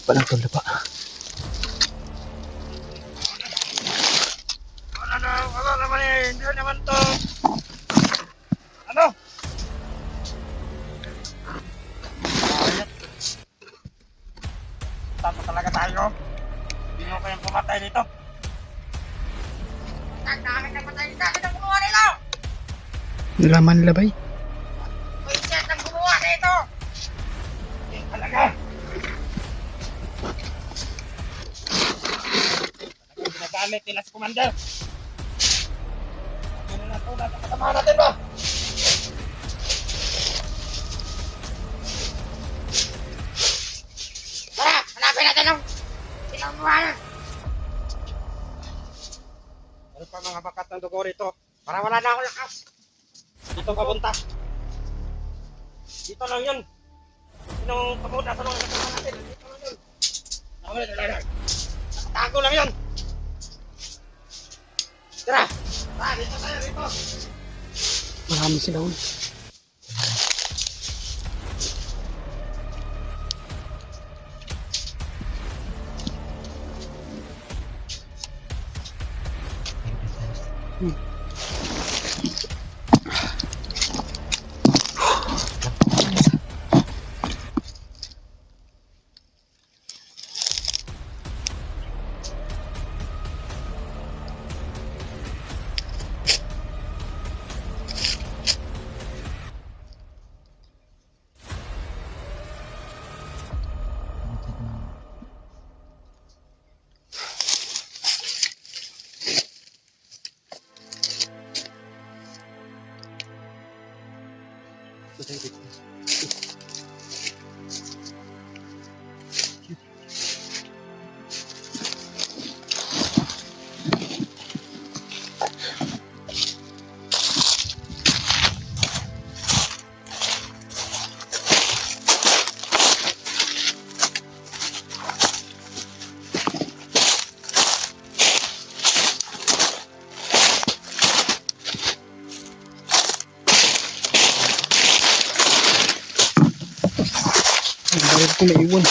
Palang tol pa. Wala naman eh. Hindi naman to. Ano? Ayat. Tama talaga tayo. Hindi mo kayang pumatay dito. Bakit ang patay dito? Bakit ang gumawa nito? Laman labay. Uy, siya ang gumawa nito. Eh, talaga. Talagang ginagamit nila si Commander. Ano na ito? Nasa kasama natin ba? Tara, hanapin natin ang pinanguhan. Ano pa mga bakat ng dugo rito? Para wala na ako lakas. Dito papunta. Dito lang yun. Sinong papunta sa mga kasama natin? Dito lang yun. Nakatago lang yun. Tara! Tara, dito tayo dito. Marami sila uy. Ang baril ko naiwan.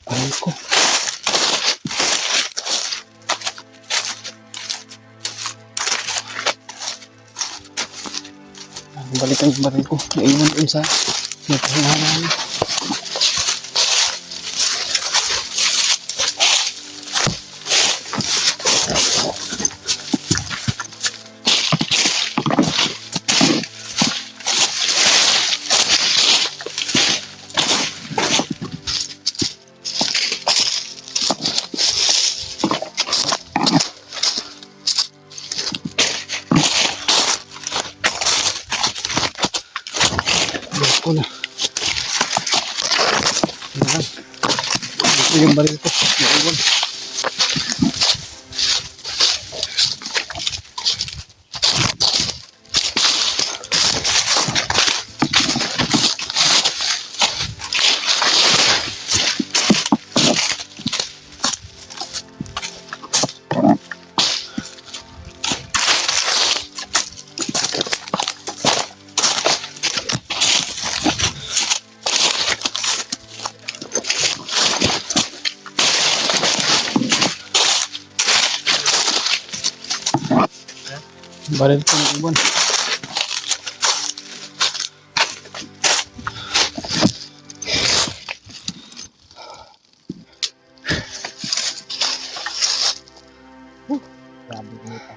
Baril ko. Balikan yung baril ko. Naiwan dun sa napahingahan namin. Ko na. Yan. Ito yung baril ko. Naiwan. Baril ko naiwan. Grabe nito.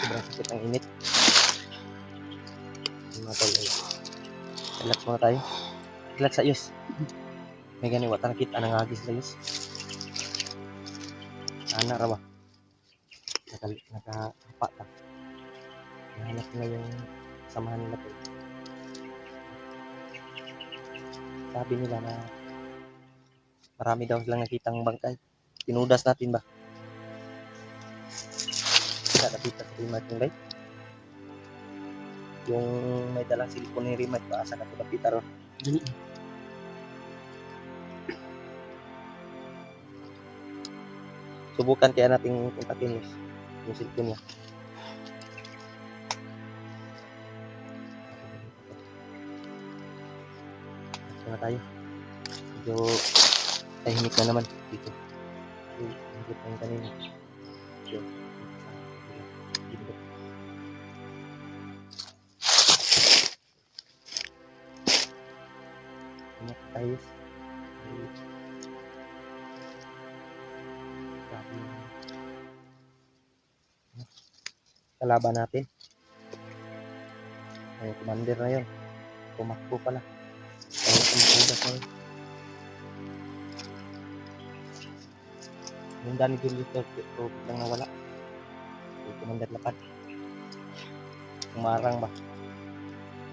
Sobrang sakit ang init. Mga tol, relax muna tayo. Relax sa ayos. May gani watan kita nang agis sa ayos. Ana ra ba? Naka pa ta. Nahanap na yung samahan nila to. Sabi nila na marami daw silang nakitang bangkay. Tinudas natin ba? Kita nakita sa remote yung guys. Yung may dalang silikon ni remote ba? Asa na ito napita ron? Dili. Subukan kaya nating kontakin yung silikon niya. Ito na tayo. Medyo tahimik na naman dito. So, hindi pa yung kanina. So, dito. Ingat tayo. Kalaban natin. Ay, commander na yun. Tumakbo pala. Ay, tumakudas na yun. Yung dami Julius to biglang nawala. Ay, commander lapad. Umarang ba?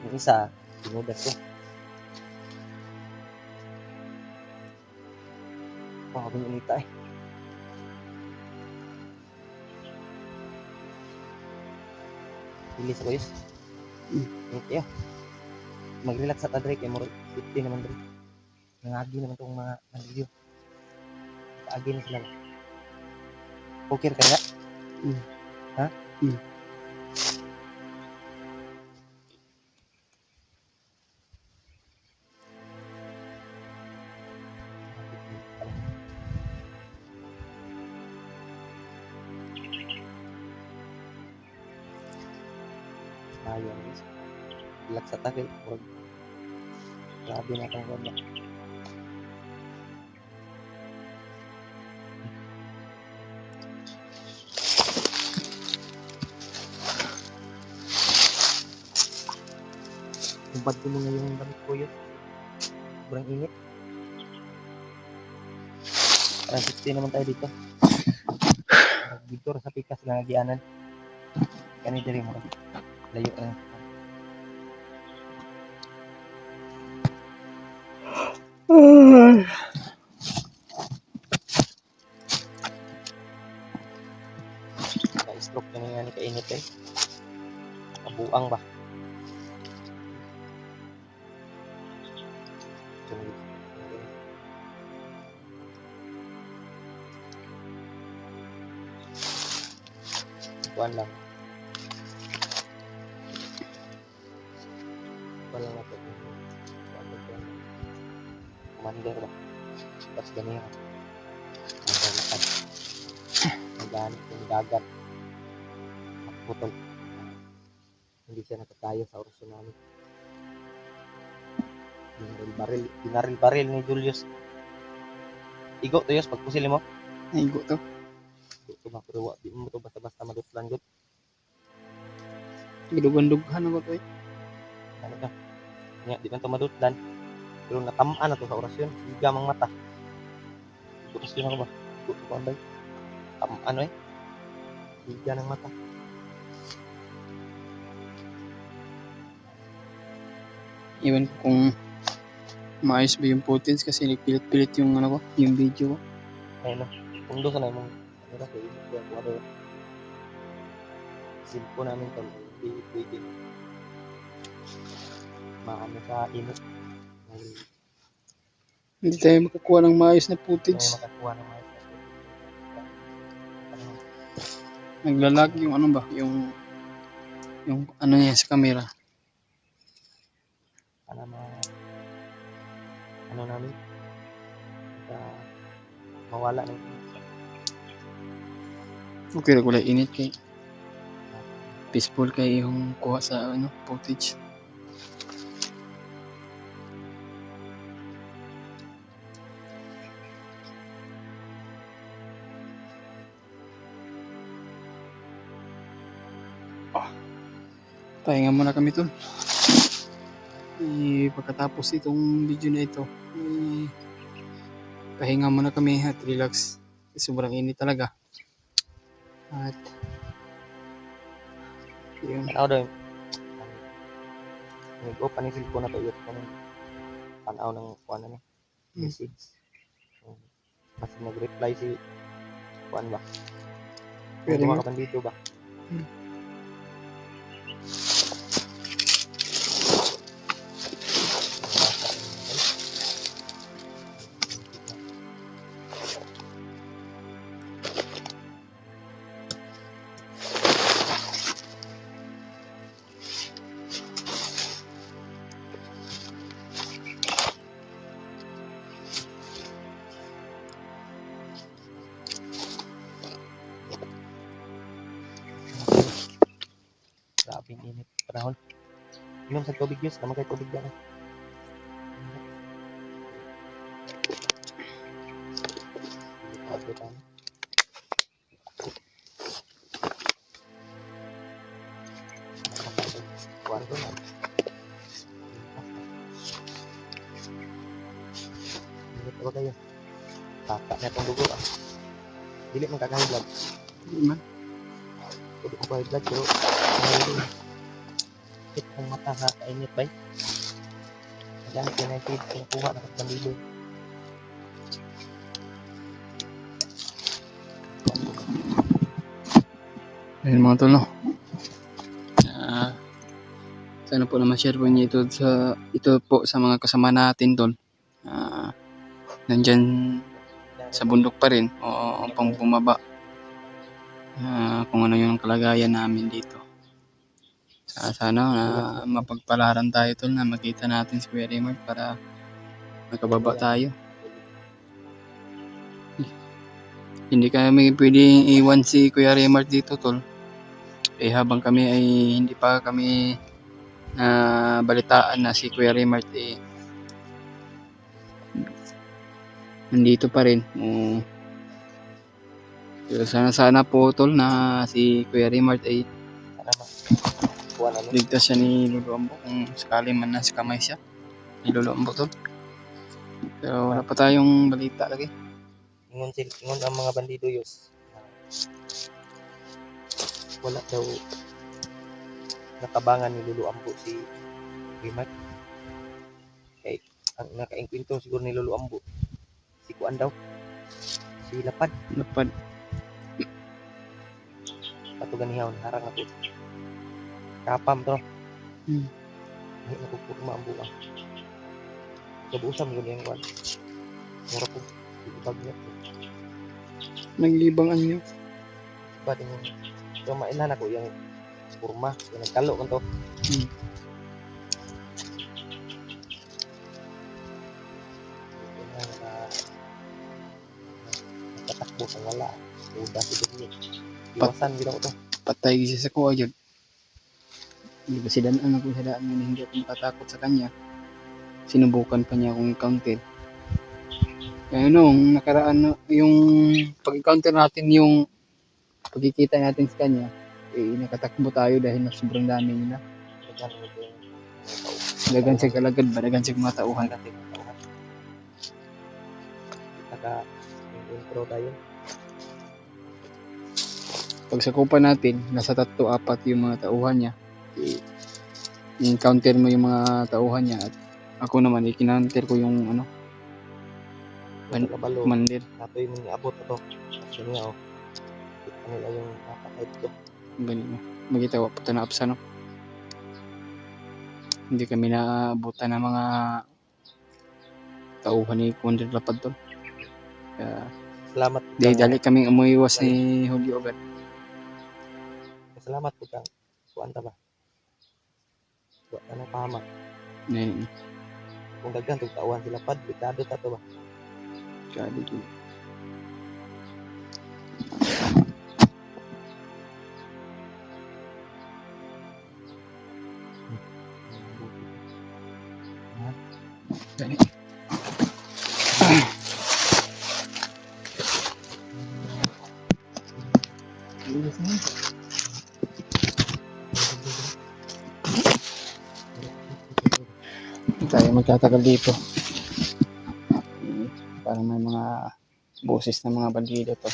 Yung isa, sinudas ko. Pakabing unita eh. Bilis ako yus. Okay, mag-relax sa tadre kay moro 50 naman dre. Nangagi naman tong mga nag-review. Kaagi na sila. Poker ka nga? Ha? Ayun. Relax sa tadre. Grabe na itong wala. Hubad ko muna yung damit ko yun. Sobrang init. Parang 60 naman tayo dito. Dito sa pikas lang agianan. Kanina rin mo. Layo na. Na-stroke na nga ni kainit eh. Kabuang ba? Kuan lang. Kuan lang ako. Commander ba? Tapos ganyan. Naglalakad. Naghanap yung dagat. Putol. Hindi siya nakakaya sa orasyon namin. Binaril-baril ni Julius. Igo to yus, pagpusil mo. Igo to. Ito ba, pero di mo to basta-basta madutlan good. Gidughan-dughan ako to eh. Ano ka? Nga, di man to madutlan. Pero natamaan na to sa orasyon. Higa mang mata. Orasyon ako ba? Ito ba ba? Ano eh? Higa ng mata. Iwan ko kung maayos ba yung footage kasi nagpilit-pilit yung ano ko, yung video ko. Ayun no. Kung doon sa na mong ano na kayo, kung ano yun. Simpo namin to. Hindi pwede. Maano sa init. Hindi tayo makakuha ng maayos na Hindi footage. makakuha ng mga Naglalag yung ano ba, yung ano niya sa camera. para ano namin mawala ng Okay, kulay init kay peaceful kay yung kuha sa ano footage. Pahinga muna kami tol. Pagkatapos itong video na ito, pahinga muna kami at relax. Sobrang init talaga. At yun. ano daw Nag-o panisil ko na to yun kanang tanaw ng kuan na ni message. Kasi nag-reply si kuan ba? Pwede Kung mo. mga bandito ba? Hmm. Grabe ang init panahon. Inom sa tubig yus, naman kay tubig dyan. Delikado tayo. Kuan ko na. Init ba kayo? Taka na itong dugo ah. Dili man kakahin vlog. Hindi man. Pwede ko kahin vlog pero sakit ang mata sa kainit ba? Magamit yun ang feed kinukuha na bandido. Ayun mga tol, no? Sana po na ma-share po niyo ito po sa mga kasama natin tol. Nandyan sa bundok pa rin o pang bumaba. Kung ano yung kalagayan namin dito. Sana mapagpalaran tayo tol na makita natin si Kuya Raymart para makababa tayo. Hindi kami pwedeng iwan si Kuya Raymart dito tol. Habang kami ay hindi pa kami balitaan na si Kuya Raymart nandito pa rin. Pero sana po tol na si Kuya Raymart ay Kuha na ni. ligtas siya ni Lolo Ambo kung sakali man nasa kamay siya ni Lolo Ambo tol. Pero wala pa tayong balita lagi. Ingon ang mga bandido yus. Wala daw nakabangan ni Lolo Ambo si Rimat. Kay ang nakaingkwento siguro ni Lolo Ambo si kuan daw. Si Lapad. Lapad. Patuganihaw harang ako. Kapam to. Hmm. Hindi na pupurma ang buwan. Kabusam yun yung kuan. Mura po. Ibag niya. Naglibangan niyo. Ba din yung so mailan ako yung purma. Yung nagkalo kan to. Nakatakbo kang wala. Uda si Dugli. Iwasan gila ko to. Patay siya sa kuha yun. Hindi ba sidaan ako sa daan na hindi ako matatakot sa kanya. Sinubukan pa niya akong counter. Kaya nung nakaraan yung pag-counter natin yung pagkikita natin sa kanya, nakatakbo tayo dahil na sobrang dami nila. Dagan siya kalagad ba? Dagan siya mga tauhan. Naka-intro tayo. Pag sakupan natin, nasa 3-4 yung mga tauhan niya. I-counter mo yung mga tauhan niya at ako naman i-counter ko yung Kabalo. mandir. Natoy mo niabot ito. Kasi niya oh. Kita nila yung napakait ko. Ganun. Magitawa po na apsa no. Hindi kami naabutan ng mga tauhan ni Kunder Lapad to. Kaya Salamat po dali kaming umuiwas ni Julio agad. Salamat po kang kuan ta ba. Wa ka nang pahamak. Kung daghan tug tauhan sila pad, likado ta to ba. Grabe yun. Dali. Tayo magtatagal dito. Parang may mga boses ng mga bandido to.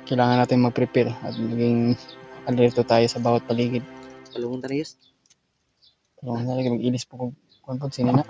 Kailangan natin mag-prepare at maging alerto tayo sa bawat paligid. Palungon tayo yus. Tulungan na lagi mag-ilis po kung sino na.